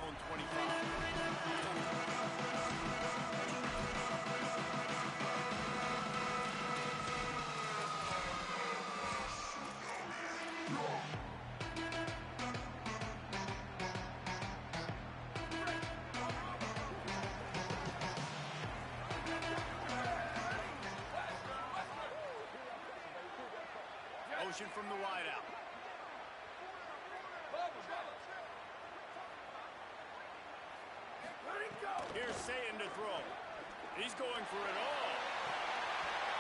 own 25. Motion from the wideout. Here's Satan to throw. He's going for it all.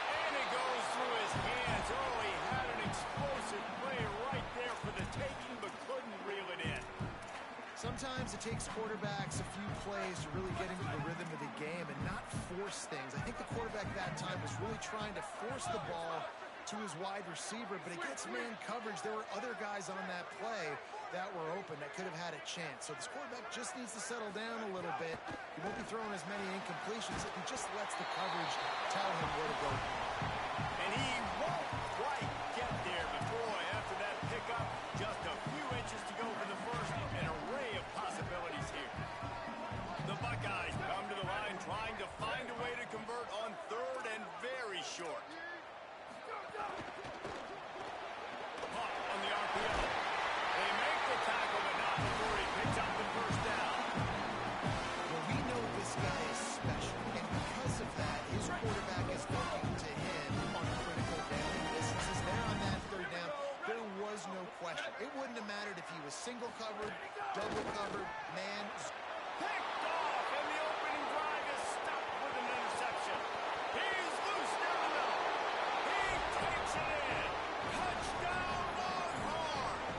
And it goes through his hands. Oh, he had an explosive play right there for the taking, but couldn't reel it in. Sometimes it takes quarterbacks a few plays to really get into the rhythm of the game and not force things. I think the quarterback that time was really trying to force the ball to his wide receiver, but against man coverage, there were other guys on that play that were open that could have had a chance. So this quarterback just needs to settle down a little bit. He won't be throwing as many incompletions if he just lets the coverage tell him where to go. And he won't quite get there, but boy, after that pickup, just a few inches to go for the first. An array of possibilities here. The Buckeyes come to the line trying to find a way to convert on third and very short. Puck on the RPO. They make the tackle, but not before he picks up the first down. Well, we know this guy is special, and because of that, his quarterback is looking to him on critical down distances. There on that third down, there was no question. It wouldn't have mattered if he was single covered, double covered, man. Picked off, and the opening drive is stopped with an interception. He's loose down the middle. He takes it in. Touchdown, Longhorns!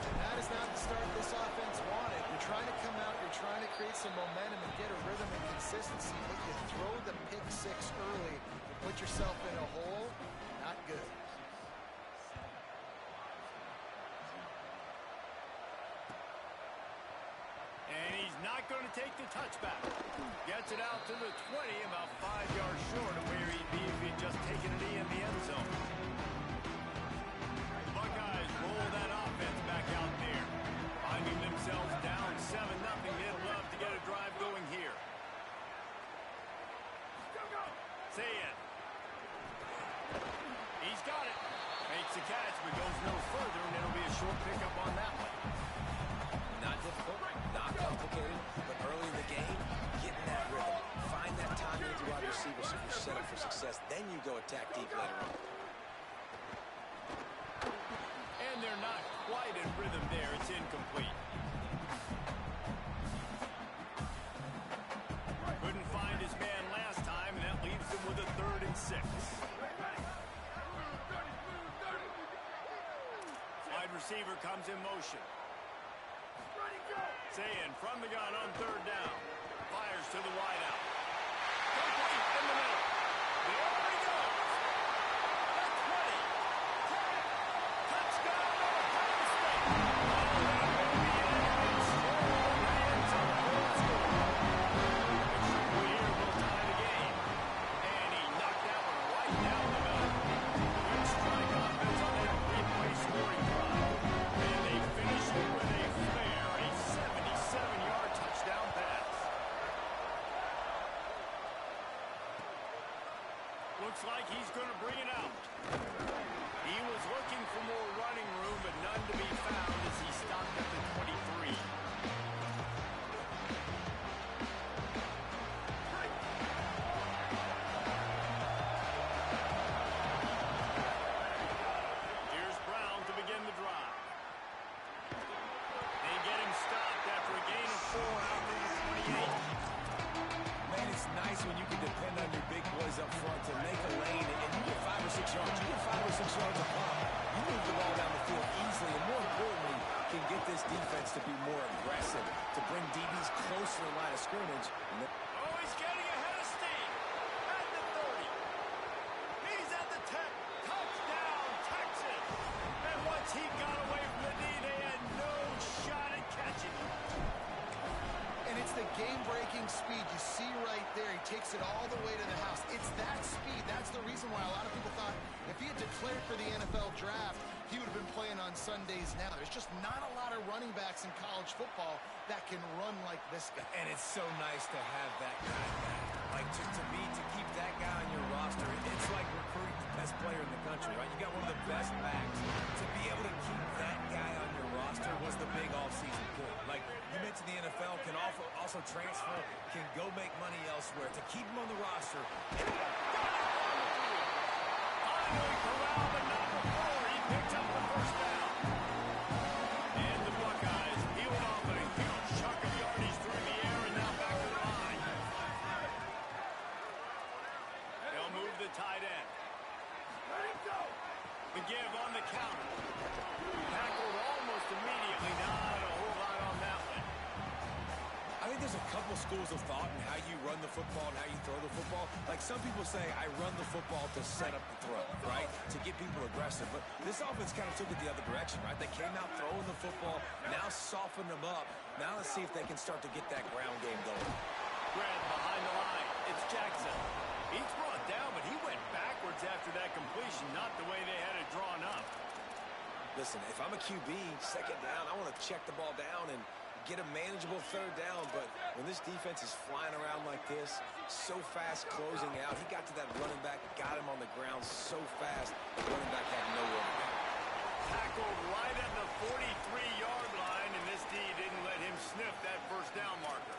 And that is not the start this offense wanted. You're trying to come out, you're trying to create some momentum and get a rhythm and consistency, but you throw the pick six early and put yourself in a hole. Not good. And he's not going to take the touchback. Gets it out to the 20, about 5 yards short of where he'd be if he'd just taken it in the end zone. Buckeyes roll that offense back out there. Finding themselves down 7-0. They'd love to get a drive going here. Say it. He's got it. Makes the catch, but goes no further, and it'll be a short pickup on that one. Not difficult, not complicated, but early in the game, get in that rhythm. Find that timing with your wide receiver so you're set up for success. Then you go attack deep later on. And they're not quite in rhythm there. It's incomplete. Couldn't find his man last time, and that leaves him with a 3rd and 6. Wide receiver comes in motion. Sayin from the gun on 3rd down. Fires to the wideout. Complete in the middle. There he goes. The 20. 10. Touchdown, Ohio State. Here will tie the game. And he knocked that one right down the middle. Good strike offense on that 3-play scoring drive. And they finish it with a flare. A 77-yard touchdown pass. Looks like he's going to bring it out. He was looking for more running room, but none to be found as he stopped at the 23. Here's Brown to begin the drive. They get him stopped after a gain of 4 out to the 28. Man, it's nice when you can depend on your big boys up front to make a lane, and you get 5 or 6 yards. You get 5 or 6 yards a pop. You move the ball down the field easily, and more importantly, can get this defense to be more aggressive, to bring DBs closer to the line of scrimmage. Oh, he's getting ahead of steam. At the 30. He's at the 10. Touchdown, Texas. And once he got away from the knee, they had no shot at catching him. And it's the game-breaking speed you see right there. He takes it all the way to the house. It's that speed. That's the reason why a lot of people thought if he had declared for the NFL draft, he would have been playing on Sundays now. There's just not a lot of running backs in college football that can run like this guy. And it's so nice to have that guy back. Like, to keep that guy on your roster, it's like recruiting the best player in the country, right? You got one of the best backs. To be able to keep that guy on your roster was the big offseason pull. Like, you mentioned the NFL can also transfer, can go make money elsewhere. To keep him on the roster. Finally corralled, but not before. He picked up the first down. And the Buckeyes peeled off a huge chunk of yardage through the air and now back to the line. They'll move the tight end. The give on the counter. Tackled almost immediately. Not a whole lot on that one. I think there's a couple schools of thought in how you run the football and how you throw the football. Like, some people say, I run the football to set up the throw, right? To get people aggressive. But this offense kind of took it the other direction, right? They came out throwing the football, now softened them up. Now let's see if they can start to get that ground game going. Grant behind the line. It's Jackson. He's brought down, but he went backwards after that completion, not the way they had it drawn up. Listen, if I'm a QB, second down, I want to check the ball down and get a manageable third down, but when this defense is flying around like this, so fast closing out, he got to that running back, got him on the ground so fast, the running back had nowhere to go. Tackled right at the 43-yard line, and this D didn't let him sniff that first down marker.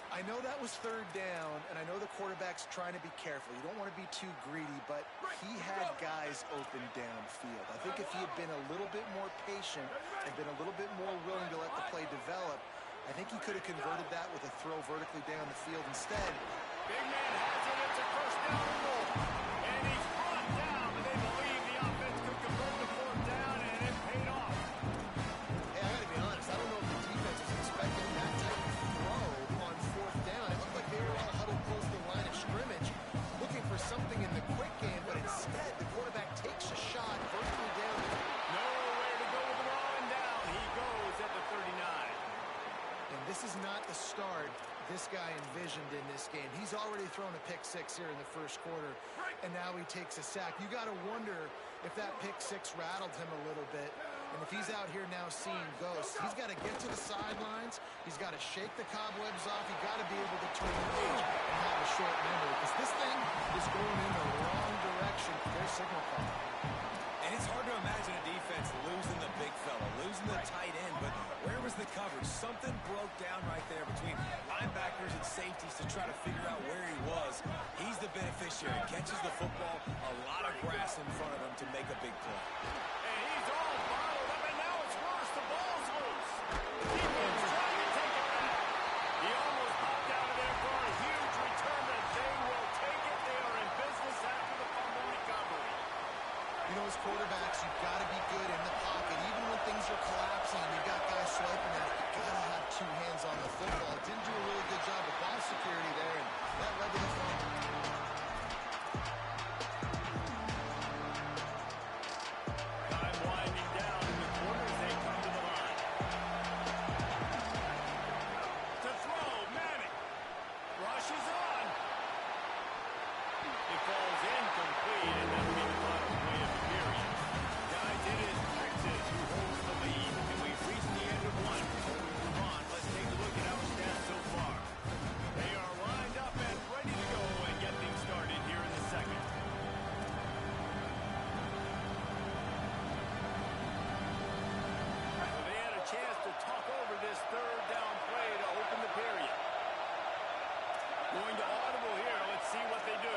I know that was third down, and I know the quarterback's trying to be careful. You don't want to be too greedy, but he had guys open downfield. I think if he had been a little bit more patient and been a little bit more willing to let the play develop, I think he could have converted that with a throw vertically down the field instead. Big man has it. It's a first down and goal. And he's brought down, but they believe the offense could convert the fourth down, and it paid off. Hey, I got to be honest. I don't know if the defense was expecting that type of throw on fourth down. It looked like they were all huddled close to the line of scrimmage, looking for something in the quick game, but instead the quarterback takes a shot vertically down. Nowhere to go with the ball and down. He goes at the 39. And this is not the start this guy envisioned in this game. He's already thrown a pick six here in the first quarter, and now he takes a sack. You got to wonder if that pick six rattled him a little bit. And if he's out here now seeing ghosts, he's got to get to the sidelines. He's got to shake the cobwebs off. He's got to be able to turn the page and have a short memory, because this thing is going in the wrong direction for their signal call. And it's hard to imagine a defense losing the big fella, losing the tight end, but where was the coverage? Something broke down right there between linebackers and safeties to try to figure out where he was. He's the beneficiary, catches the football, a lot of grass in front of him to make a big play. And he's all bottled up, and now it's worse. The ball's loose. Defense trying to take it back. He almost popped out of there for a huge return, but they will take it. They are in business after the fumble recovery. You know, as quarterbacks, you've got to be good in the pocket. Even when things are collapsing and you've got guys swiping at it, you've got to have two hands on the football. Didn't do a really good job of ball security there, and that led to the fumble. Time winding down in the corners. They come to the line. To throw, Manning. Rushes on. It falls incomplete, and that'll be the final play of the period. Guys, it is Texas who holds the lead, and we've reached the end of one. Come on, let's take a look at our stats so far. They are lined up and ready to go and get things started here in the second. Well, they had a chance to talk over this third down play to open the period. Going to audible here. Let's see what they do.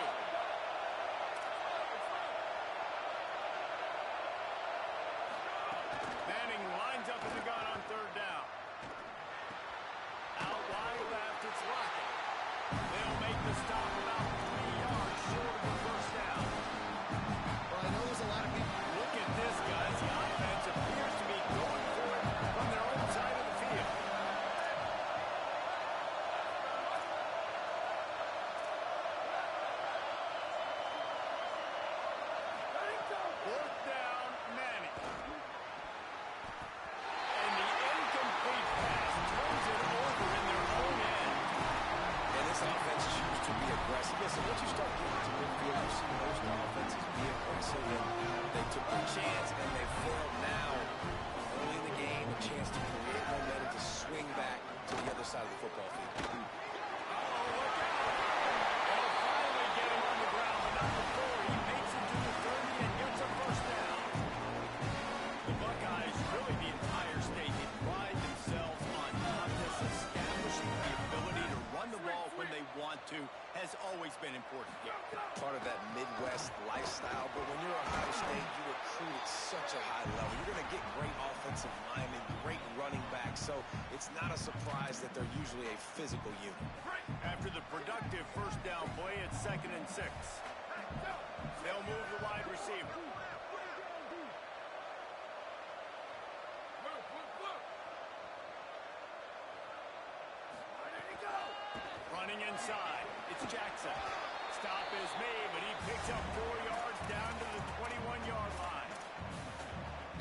Manning lines up in the gun on third down. Out wide left, it's Lockett. They'll make the stop about 3 yards short of the first down. Well, I know there's a lot of people. Look at this, guys. The offense appears to be going for it from their own side of the field. Fourth down, Manning. And the incomplete pass turns it over in their own end. And this offense chooses to be aggressive. been important here. Part of that Midwest lifestyle, but when you're Ohio State, you recruit at such a high level. You're going to get great offensive linemen, great running backs, so it's not a surprise that they're usually a physical unit. After the productive first down play, it's 2nd and 6. They'll move the wide receiver. Running inside, it's Jackson. Stop is made, but he picks up 4 yards down to the 21-yard line.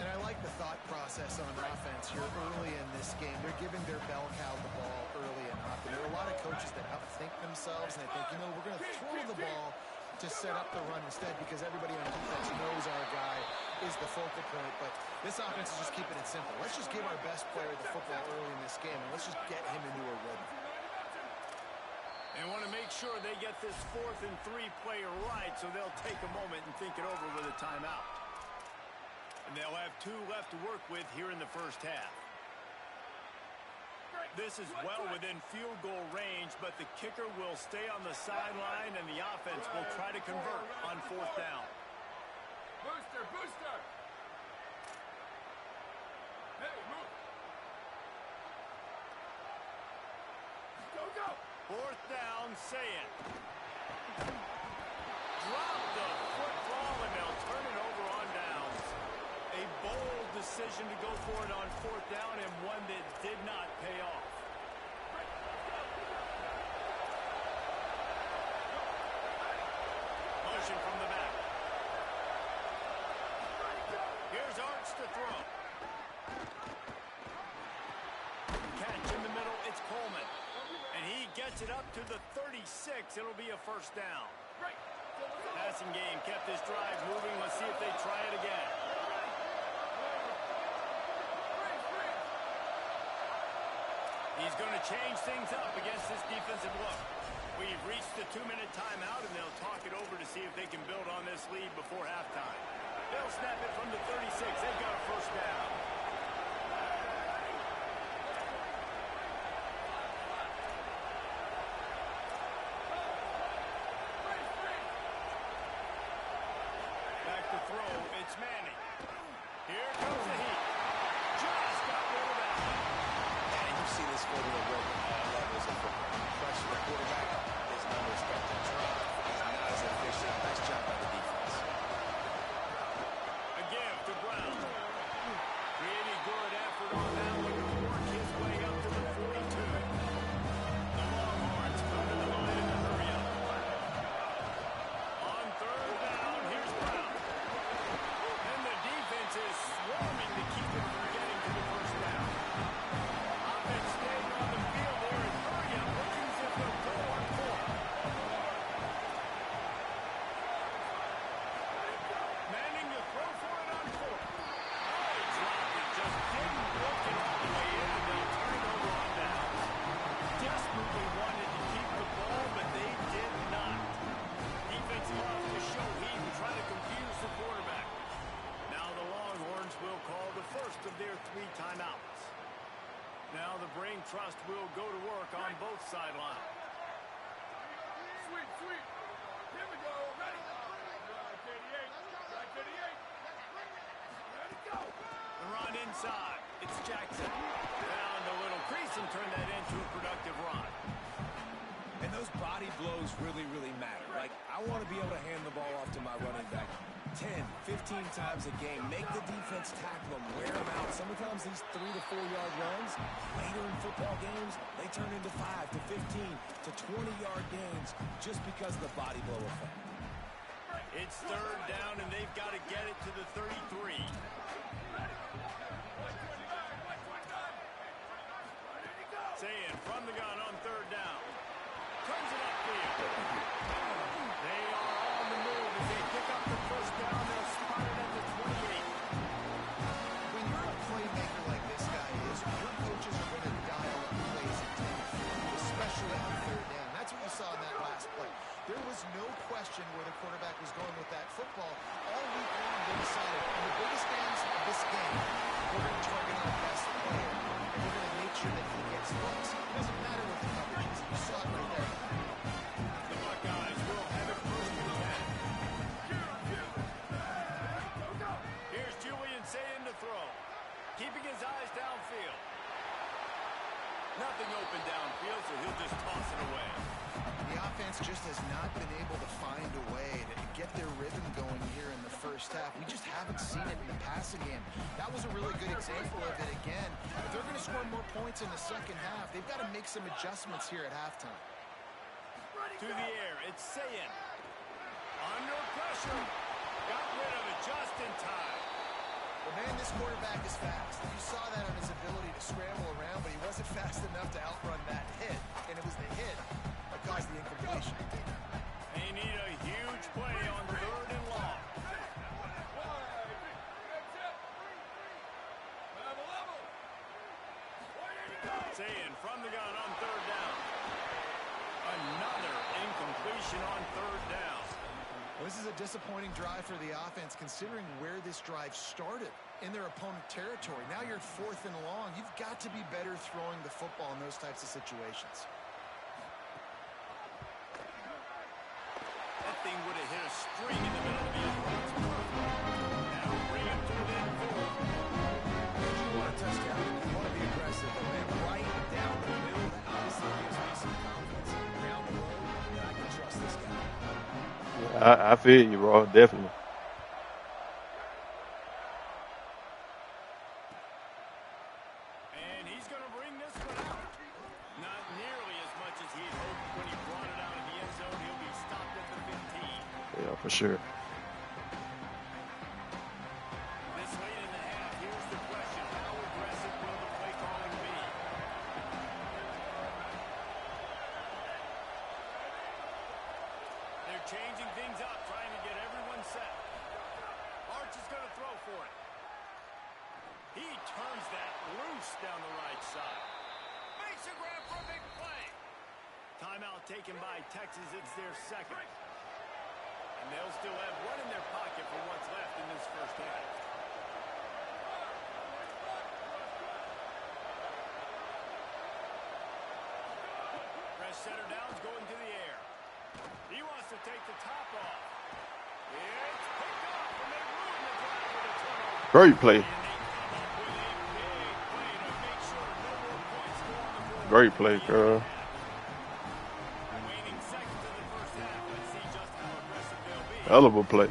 And I like the thought process on offense here early in this game. They're giving their bell cow the ball early enough. And there are a lot of coaches that outthink themselves, and they think, you know, we're going to throw the ball to set up the run instead because everybody on defense knows our guy is the focal point. But this offense is just keeping it simple. Let's just give our best player the football early in this game, and let's just get him into a rhythm. They want to make sure they get this 4th and 3 play right, so they'll take a moment and think it over with a timeout. And they'll have 2 left to work with here in the first half. This is well within field goal range, but the kicker will stay on the sideline, and the offense will try to convert on 4th down. Booster, booster! Hey, move! Go, go! 4th down, say it. Drop the football, and they'll turn it over on downs. A bold decision to go for it on 4th down, and one that did not pay off. Motion from the back. Here's Arch to throw. Catch in the middle, it's Coleman. And he gets it up to the 36. It'll be a first down. Passing game kept this drive moving. Let's see if they try it again. He's going to change things up against this defensive look. We've reached the 2-minute timeout, and they'll talk it over to see if they can build on this lead before halftime. They'll snap it from the 36. They've got a first down. It's Manning. Here comes the heat. Just got rid of that. And you see this formula work at all levels of football. Pressure the quarterback is not respected. Drive is not as efficient. Nice job by the defense. A give to Brown. Really good effort on that one to work his way up to the 42. The Longhorns come to the line in the hurry up. On 3rd down, here's Brown. Is swarming to keep him from getting to the first down. Offense staying on the field there and hurry up, looking as if they'll go on 4th. Manning to throw for it on 4th. Oh, he dropped it, just didn't work it all the way in, and they'll turn it over on down. Desperately wanted to keep the ball, but they did not. Defense loves to show heat and try to confuse the quarterback. Will call the first of their 3 timeouts. Now the Brain Trust will go to work on both sidelines. Sweet, sweet. Here we go. Ready? Right 38. Right 38. Ready, go. The run inside. It's Jackson. Found a little crease and turned that into a productive run. And those body blows really, really matter. Like, I want to be able to hand the ball off to my running back 10, 15 times a game. Make the defense tackle them, wear them out. Sometimes these 3 to 4 yard runs, later in football games, they turn into 5 to 15 to 20-yard gains just because of the body blow effect. It's 3rd down, and they've got to get it to the 33. Saying from the gun on 3rd down. Turns it upfield. They are on the move as they pick up the first down. They'll spot it at the 28. When you're a playmaker like this guy is, your coaches are going to dial up plays intended for you, especially on 3rd down. That's what you saw in that last play. There was no question where the quarterback was going with that football. All week long, they decided on the biggest downs keeping his eyes downfield. Nothing open downfield, so he'll just toss it away. The offense just has not been able to find a way to get their rhythm going here in the first half. We just haven't seen it in the passing game. That was a really good example of it again. If they're going to score more points in the second half, they've got to make some adjustments here at halftime. To the air, it's Sayin. Under pressure. Got rid of it just in time. Well, man, this quarterback is fast. You saw that on his ability to scramble around, but he wasn't fast enough to outrun that hit. And it was the hit that caused the incompletion. They need a huge play on 3rd and long. Sayin from the gun on 3rd down. Another incompletion on 3rd down. Well, this is a disappointing drive for the offense, considering where this drive started in their opponent territory. Now you're 4th and long. You've got to be better throwing the football in those types of situations. That thing would have hit a string in the middle of the end. Now bring him to within 4. You want a touchdown, you want to be aggressive, but man, right down the middle, that obviously gives me some confidence. Down the road, that I can trust this guy. I feel you, bro. Definitely. And he's going to bring this one out. Not nearly as much as he had hoped when he brought it out of the end zone. He'll be stopped at the 15. Yeah, for sure. This late in the half, here's the question. How aggressive will the play calling be? They're changing things up, trying to get everyone set. Arch is going to throw for it. He turns that loose down the right side. Makes a grab for a big play. Timeout taken by Texas. It's their second. And they'll still have one in their pocket for what's left in this first half. Press center down's going to the air. He wants to take the top off. It's picked off, and they ruin the drive with a turnover. Great play. And they come up with a big play to make sure no more points go on the board. Great play, girl. Waning seconds in the first half. Let's see just how aggressive they'll be. Hell of a play.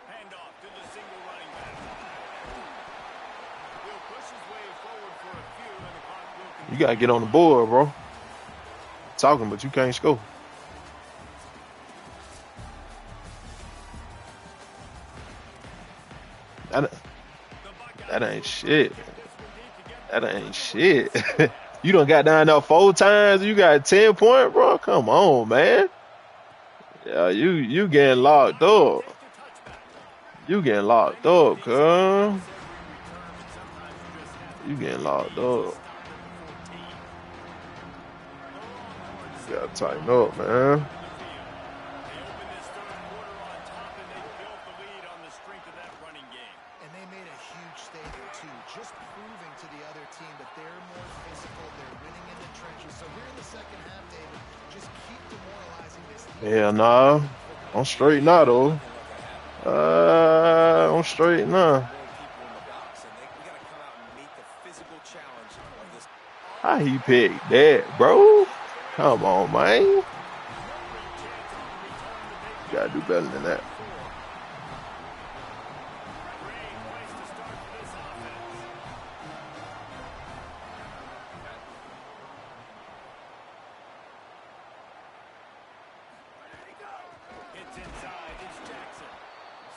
Handoff to the single running back. He'll push his way forward for a few, and the clock will continue. You gotta get on the board, bro. Talking, but you can't score. That ain't shit. That ain't shit. You done got down there 4 times. You got 10 points, bro. Come on, man. Yeah, you getting locked up. You getting locked up, cuz. You getting locked up. You gotta tighten up, man. They opened this third quarter on top, and they built the lead on the strength of that running game. And they made a huge statement, too, just proving to the other team that they're more physical, they're winning in the trenches. So here in the second half, David, just keep demoralizing this team. Yeah, nah. I'm straight now, though. I'm straight now. How he picked that, bro? Come on, man. You gotta do better than that. It's inside. It's Jackson.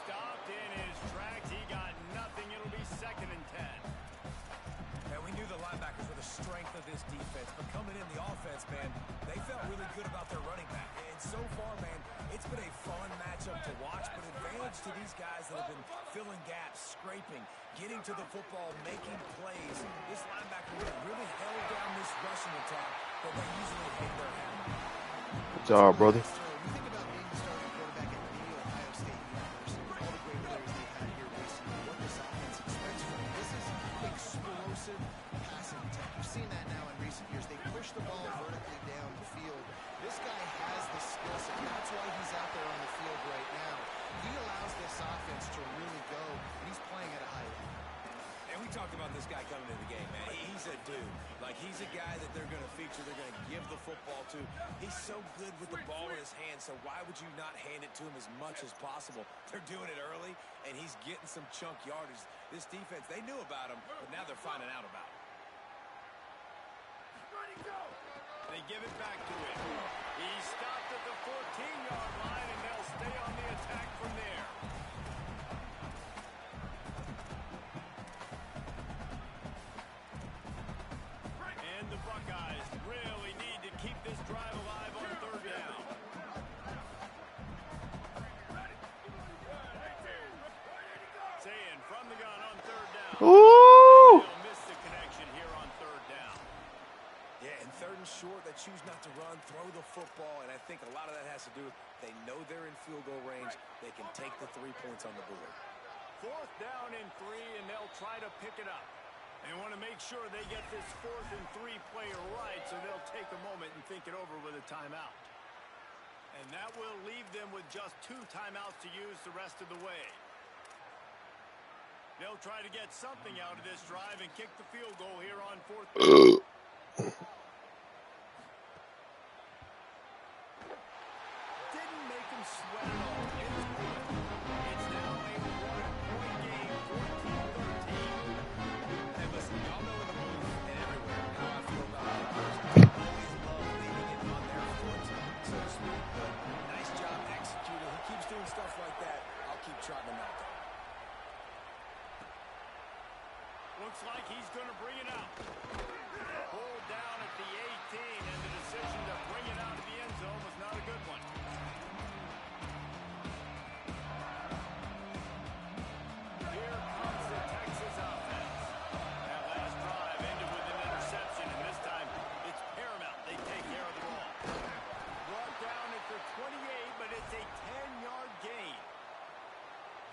Stopped in his tracks. He got nothing. It'll be 2nd and 10. And we knew the linebackers were the strength of this defense, but coming in the offense, man, they felt really good about their running back. And so far, man, it's been a fun matchup to watch, but advantage to these guys that have been filling gaps, scraping, getting to the football, making plays. This linebacker really held down this rushing attack that they usually hang their hat on. Good job, brother. So you think about being the starting quarterback at the Ohio State University, all the great players they've had here recently, what this offense expects from them. This is explosive passing attack. You've seen that now in recent years. They push the ball vertically down the field. This guy has the skill set. That's why he's out there on the field right now. He allows this this guy coming into the game, man. He's a dude. Like, he's a guy that they're going to feature, they're going to give the football to. He's so good with the ball in his hand, so why would you not hand it to him as much as possible? They're doing it early, and he's getting some chunk yardage. This defense, they knew about him, but now they're finding out about him. They give it back to him. He stopped at the 14-yard line, and they'll stay on the attack from there. And the Buckeyes really need to keep this drive alive on third down. Saying from the gun on third down. Ooh! They'll miss the connection here on third down. Yeah, and third and short, they choose not to run, throw the football, and I think a lot of that has to do with they know they're in field goal range. They can take the 3 points on the board. Fourth down and 3, and they'll try to pick it up. They want to make sure they get this 4th and 3 play right, so they'll take a moment and think it over with a timeout. And that will leave them with just 2 timeouts to use the rest of the way. They'll try to get something out of this drive and kick the field goal here on 4th down. Didn't make him sweat at all. It was good. It's now a 1-point game, 14-13. Hey, listen, y'all know in the booth and everywhere how I feel about our players. I always love leaving it on their foot, so to speak, but nice job executing. He keeps doing stuff like that. I'll keep trotting him out there. Looks like he's going to bring it out. Pulled down at the 18, and the decision to bring it out of the end zone was not a good one. Here comes the Texas offense. That last drive ended with an interception, and this time it's paramount they take care of the ball. Brought down at the 28, but it's a 10-yard gain.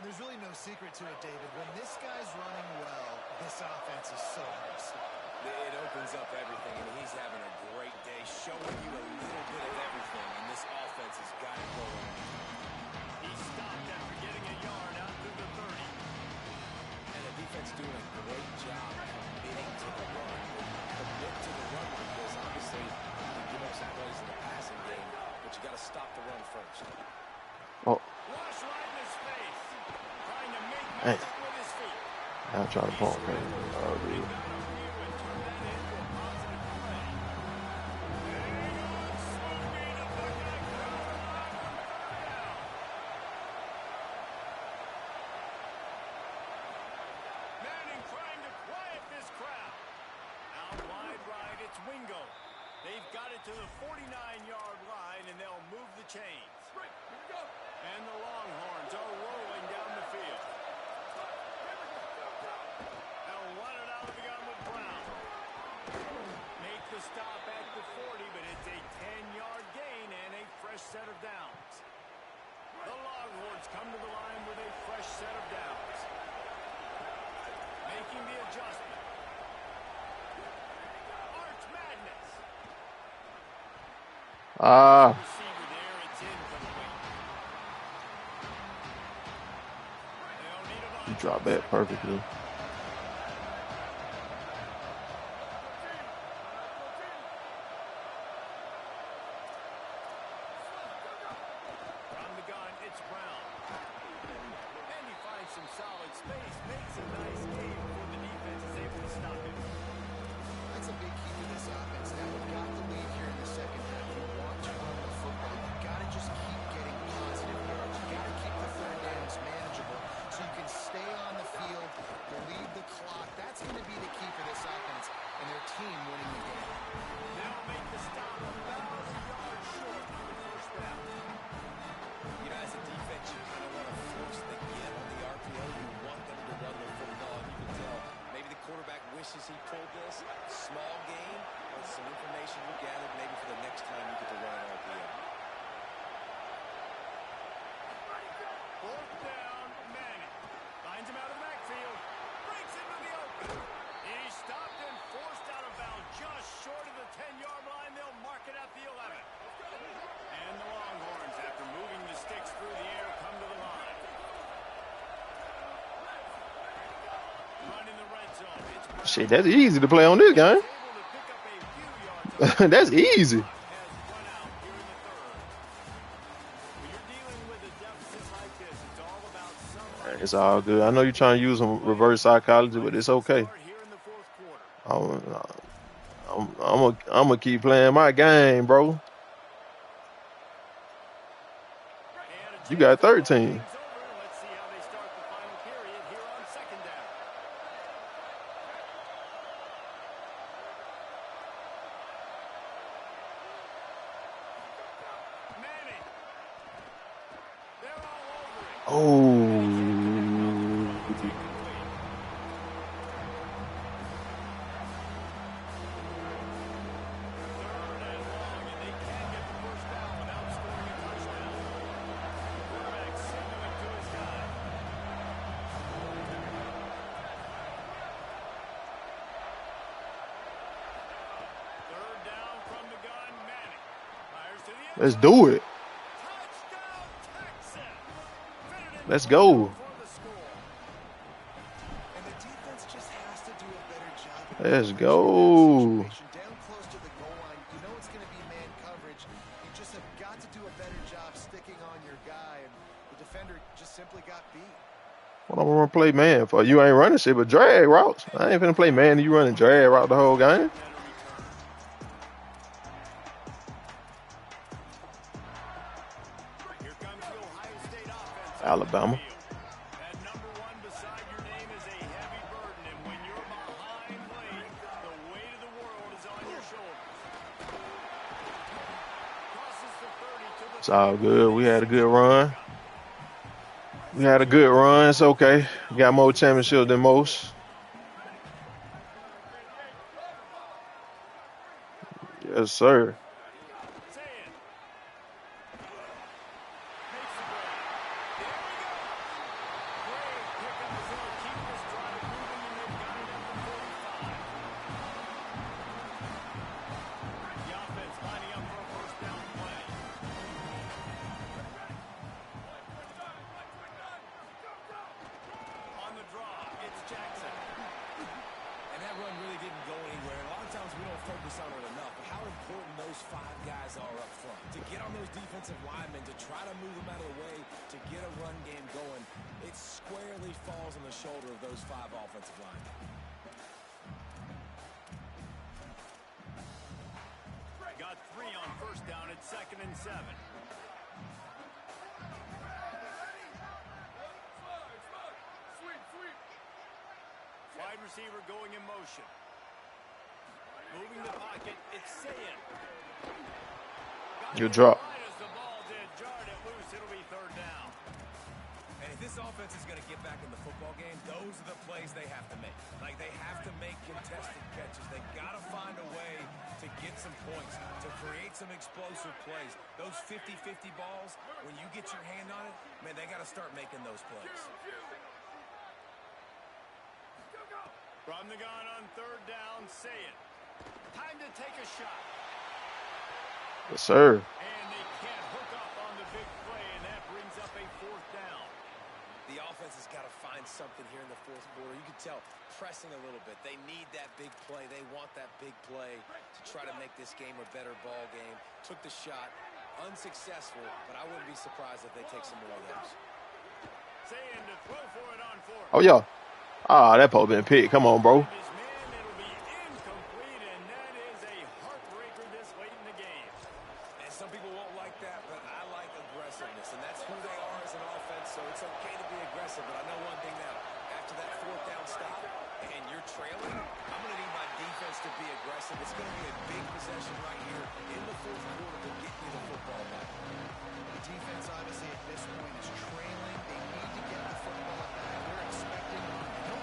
There's really no secret to it, David. When this guy's running well, this offense is so hard to stop. It opens up everything, and he's having a great day, showing you a little bit of everything, and this offense has got it going. He stopped after getting a yard out to the 30. And the defense doing a great job committing to the run. Commit to the run because obviously you give up some plays in the passing game, but you got to stop the run first. Oh, Rush right in his face. Trying to make hey. magic with his feet. I'm trying to ball, man. Oh, dude. Manning trying to quiet this crowd. Out wide right, it's Wingo. They've got it to the 49-yard line, and they'll move the chains. And the Longhorns are rolling down the field. They'll run it out of the gun with Brown. Make the stop at the 40, but it's a 10-yard gain and a fresh set of downs. The Longhorns come to the line with a fresh set of downs. Making the adjustment. Arch Madness. Receiver there, it's incomplete. They'll need a You dropped that perfectly. From the gun, it's Brown. And he finds some solid space, makes a nice game before the defense is able to stop him. That's a big key to this offense. Now we've got the lead here in the second half. You want to run the football. You've got to just keep getting positive yards. You've got to keep the third downs manageable so you can stay on the field, relieve the clock. That's going to be the key for this offense and their team winning the game. They'll make the stop about a yard short of the first down. You know, as a defense, you kind of want to force the get on the RPO. You want them to run the football. You can tell maybe the quarterback wishes he pulled this. Small game, but some information we gathered maybe for the next time you Shit, that's easy to play on this game. That's easy. It's all good. I know you're trying to use some reverse psychology, but it's okay. I'm gonna keep playing my game, bro. You got 13. Oh. Let's do it. Let's go. Let's go. Down close to the goal line, you know it's going to be man coverage. You just have got to do a better job sticking on your guy, and the defender just simply got beat. What I'm gonna play man for? You ain't running shit, but drag routes. I ain't finna play man. You running drag route the whole game. Alabama. It's all good. We had a good run. It's okay. We got more championships than most. Yes, sir. Receiver going in motion. Moving the pocket, it's Sayin. Good drop. As the ball did, jarred it loose, it'll be third down. And if this offense is going to get back in the football game, those are the plays they have to make. Like, they have to make contested catches. They got to find a way to get some points, to create some explosive plays. Those 50-50 balls, when you get your hand on it, man, they got to start making those plays. From the gun on third down, Sayin. Time to take a shot. Yes, sir. And they can't hook up on the big play, and that brings up a fourth down. The offense has got to find something here in the fourth quarter. You can tell pressing a little bit. They need that big play. They want that big play to try to make this game a better ball game. Took the shot, unsuccessful, but I wouldn't be surprised if they take some more of those. Sayin to throw for it on fourth. Oh, yeah. Ah, that probably been picked. Come on, bro. It'll be incomplete, and that is a heartbreaker this late in the game. And some people won't like that, but I like aggressiveness, and that's who they are as an offense, so it's okay to be aggressive. But I know one thing now. After that fourth down stop and you're trailing, I'm going to need my defense to be aggressive. It's going to be a big possession right here in the fourth quarter to get me the football back. The defense, obviously, at this point is trailing. They need to get the football back. They're expecting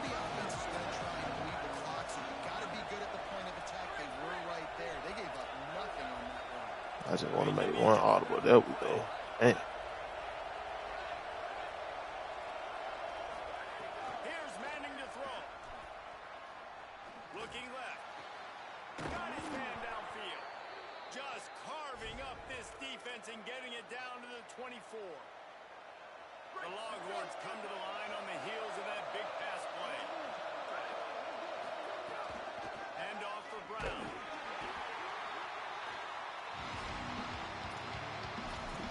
the offense is going to try and bleed the clock, so you've got to be good at the point of attack. They were right there. They gave up nothing on that run. I just want to make one audible. There we go. Dang. Here's Manning to throw. Looking left. Got his man downfield. Just carving up this defense and getting it down to the 24. The Longhorns come to the line on the heels of that big pass play.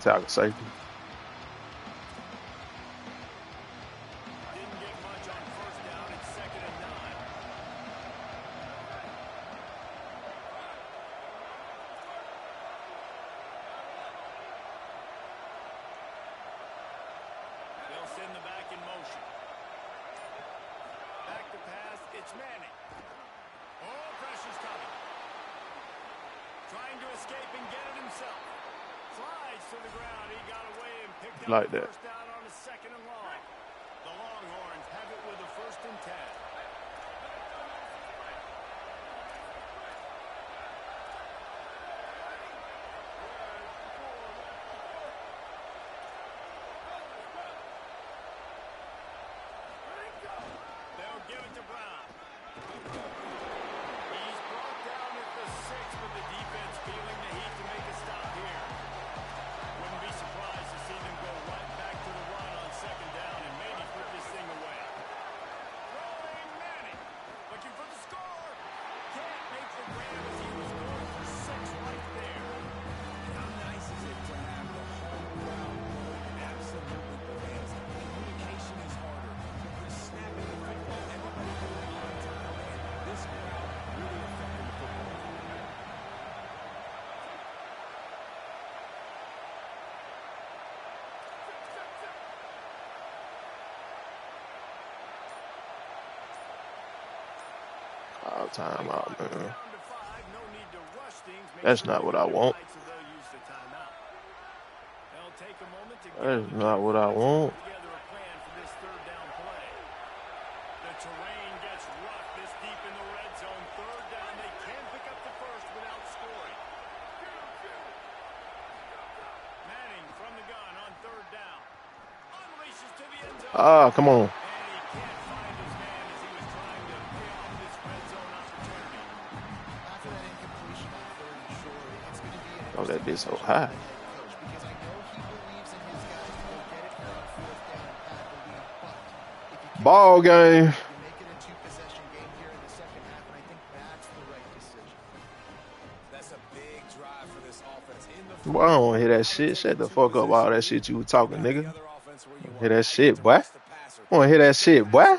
Tackle safety. Didn't get much on first down. It's 2nd and 9. They'll send the back in motion. Back to pass. It's Manning. Oh, pressure's coming. Trying to escape and get it himself. Slides to the ground. He got away and picked up Like the that. first down on his 2nd and long. The Longhorns have it with a 1st and 10. They'll give it to Brown. He's brought down at the 6, but the defense feeling the heat to make a stop here. Wouldn't be surprised to see them go right back to the run on 2nd down and maybe put this thing away. Throwing Manning. Looking for the score. Can't make the grab as he was going for 6 right there. How nice is it to have the whole crowd going absolutely bananas? Communication is harder. You're snapping the football. Everybody going on time. And this crowd really affecting the football. All time out, man. Down to 5. No need to rush things. Make That's sure not they what get I it want. right, so they'll use the timeout. They'll take a moment to That is not what I want. put together a plan for this 3rd down play. The terrain gets rough this deep in the red zone. 3rd down. They can pick up the first without scoring. Manning from the gun on 3rd down. Unleashes to the end zone. Ah, come on. And he can't find his man as he was trying to pay off this red zone opportunity. After that incompletion on 3rd and short, it's going to be an Oh, that interesting bitch so decision high. by the head coach because I know he believes in his guys to go get it here on 4th down and pad the lead. But if you keep Ball game. you make it a 2-possession game here in the 2nd half, and I think that's the right decision. That's a big drive for this offense. In the Boy, I don't hear that shit. Shut the fuck up, all that shit you was talking, nigga. Hear that shit, boy. I want to hear that shit, boy.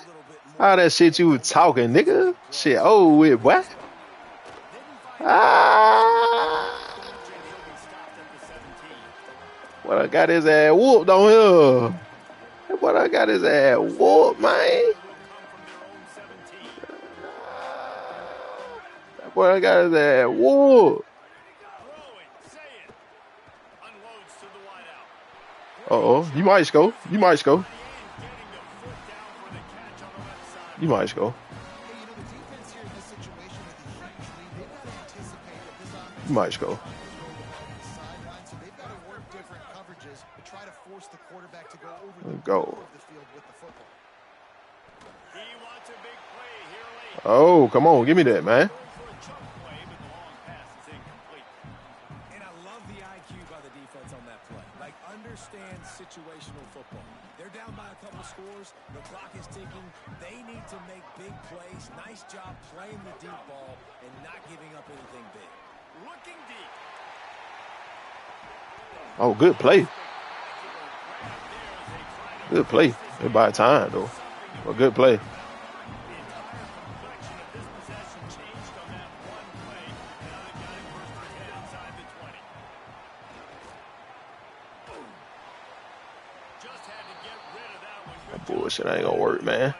All that shit you was talking, nigga. Shit old with, boy. Ah. What I got his ass whooped on here. What I got his ass whooped, man. That boy I got his ass whooped. Uh-oh. You might score. You might score. You might score. Hey, you know, the defense here in this situation with a huge lead, they've got to anticipate that this offense You might score. is going to roll the ball on the sideline, so they've got to work different coverages to try to force the quarterback to go over the Go. middle of the field with the football. He wants a big play here late. Oh, come on. Give me that, man. Going for a chunk play, but the long pass is incomplete. And I love the IQ by the defense on that play. Like, understand situational football. They're down by a couple scores. The clock is ticking. They need to make big plays. Nice job playing the deep ball and not giving up anything big. Looking deep. Oh, good play. Grab there as they try to Good play. It's by time, though. But good play. The entire complexion of this possession changed on that one play. Now they've got it first and 10 outside the 20. Just had to get rid of that one. Good job. Bullshit ain't gonna work, man.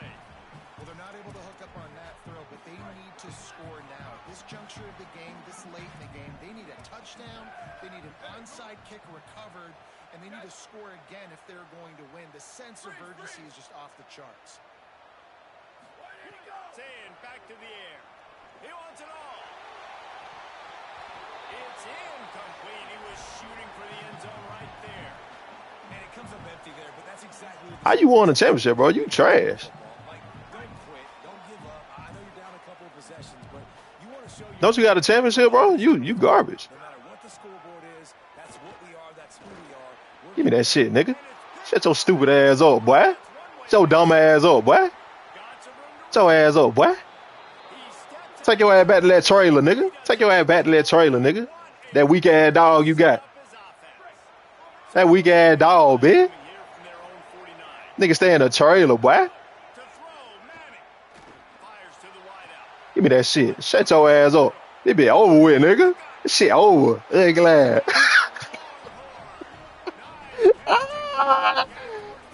Well, they're not able to hook up on that throw, but they need to score now. This juncture of the game, this late in the game, they need a touchdown, they need an onside kick recovered, and they need to score again if they're going to win. The sense of urgency is just off the charts. Saying back to the air. He wants it all. It's incomplete. He was shooting for the end zone right there. And it comes up empty there, but that's exactly what How you won a championship, bro? You trash. Like, don't quit. Don't give up. I know you're down a couple of possessions, but you want to show your Don't you got a championship, bro? You garbage. no matter what the scoreboard is, that's what we are, that's who we are. We're Give me that shit, nigga. Shut your stupid ass up, boy. Shut your dumb ass up, boy. Shut your ass up, boy. Take your ass back to that trailer, nigga. Take your ass back to that trailer, nigga. That weak ass dog you got. That weak ass dog, bitch. Here from their own 49. Nigga stay in a trailer, boy. To throw, Manning. Fires to the wideout. Give me that shit. Shut your ass up. It be over with, nigga. This shit over. Ugly ass.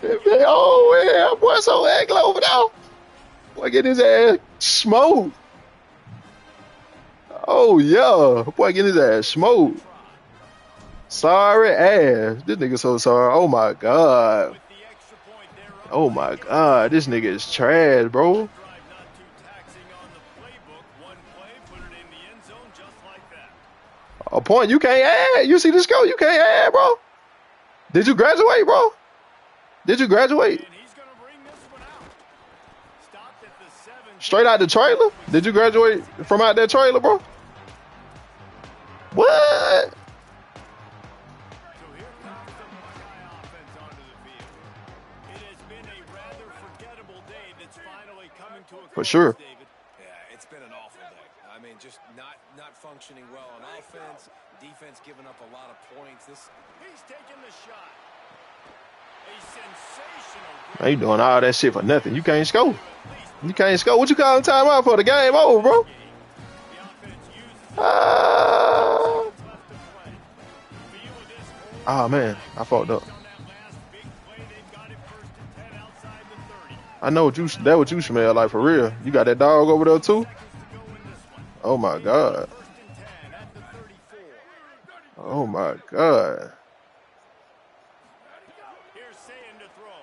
It be over with. That boy so ugly over there. Boy, get his ass smoked. Oh, yeah. Boy, get his ass smoked. Sorry ass. This nigga so sorry. Oh, my God. With the extra point, they're up Oh, my God. This nigga is trash, bro. drive, not too taxing on the playbook. One play, put it in the end zone just like that. A point you can't add. You see the score? You can't add, bro. Did you graduate, bro? Did you graduate? And he's going to bring this one out. Stopped at the 7. Straight out the trailer? Did you graduate from out that trailer, bro? What? So here comes the Buckeye offense onto the field. It has been a rather forgettable day that's finally coming to a close, For sure. David. Yeah, it's been an awful day. I mean, just not functioning well on offense. Defense giving up a lot of points. He's taking the shot. A sensational Man, you doing all that shit for nothing. You can't score. You can't score. What you calling timeout for? The game over, bro. the offense uses Ah. left to play. Feel this whole Oh, man. I fucked up. on that last big play. They've got it 1st and 10 outside the 30. I know what you smell like for real. You got that dog over there too? Seconds to go in this one. Oh my God. 1st and 10 at the 34. Oh my God. Here's Sayin to throw.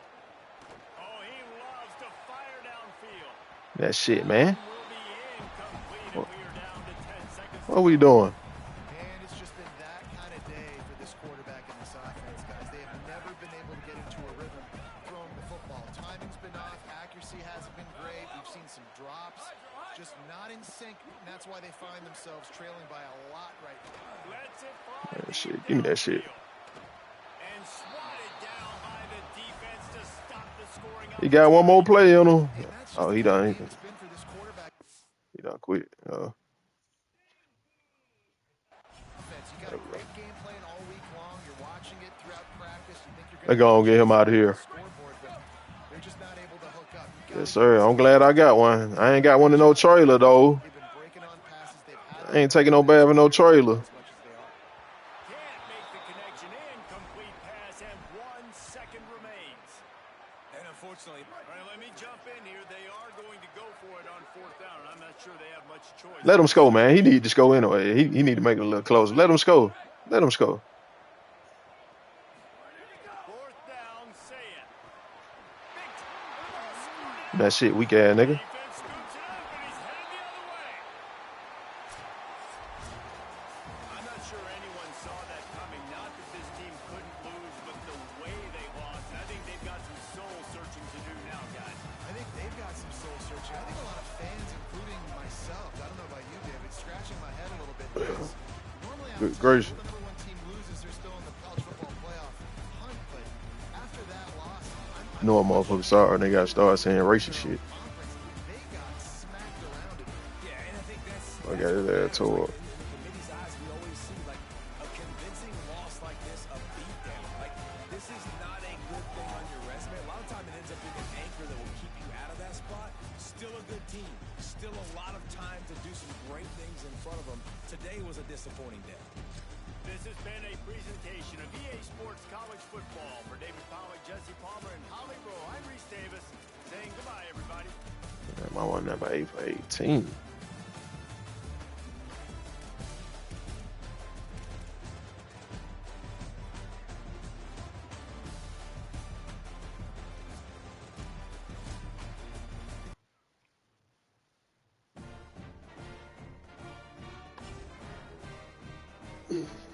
Oh, he loves to fire downfield. That shit, man. Will be incomplete, and we are down to 10 seconds. What we doing? And it's just been that kind of day for this quarterback and this offense, guys. They have never been able to get into a rhythm throwing the football. Timing's been off. Accuracy hasn't been great. We've seen some drops. Just not in sync, and that's why they find themselves trailing by a lot right now. Lets it fly That deep shit. Give me that shit. and swatted down by the defense to stop the scoring. He got one more play on him. And that's just Oh, he the way done. it's been for this quarterback He done quit. offense. You got a great game plan all week long. You're watching it throughout practice. You think you're They gonna get him out of here. scoreboard, but they're just not able to hook up. Yes, sir. I'm glad I got one. I ain't got one in no trailer though. They've been breaking on passes. They've had I ain't taking no bad with no trailer. as much as they are. Can't make the connection. Incomplete pass, and 1 second remains. And unfortunately, All right, let me jump in here. They are going to go for it on 4th down, and I'm not sure they have much choice. Let him score, man. He need to score anyway. He need to make it a little closer. Let him score. Let him score. 4th down, Sayin. That shit, weak ass nigga. Defense scoots it up, and he's headed the other way. I'm not sure anyone saw that coming. Not that this team couldn't lose, but the way they lost. I think they've got some soul searching to do now, guys. I think they've got some soul searching. I think a lot of fans, including myself, I don't know about you, David, scratching my head a little bit because normally I Good would say gracious. the number one team loses, they're still in the college football playoff hunt, but after that loss, I'm No motherfuckers sorry. They gotta start saying racist shit. conference, they got smacked around it. yeah, and I think that's I got his ass tore up. in the committee's eyes. We always see like a convincing loss like this, a beatdown. Like this is not a good thing on your resume. A lot of time it ends up being an anchor that will keep you out of that spot. Still a good team. Still a lot of time to do some great things in front of them. Today was a disappointing day. This has been a presentation of EA Sports College Football. For David Pollack, Jesse Palmer, and Holly Rowe, I'm Reese Davis saying goodbye, everybody. My one number 8 for 18. Mm.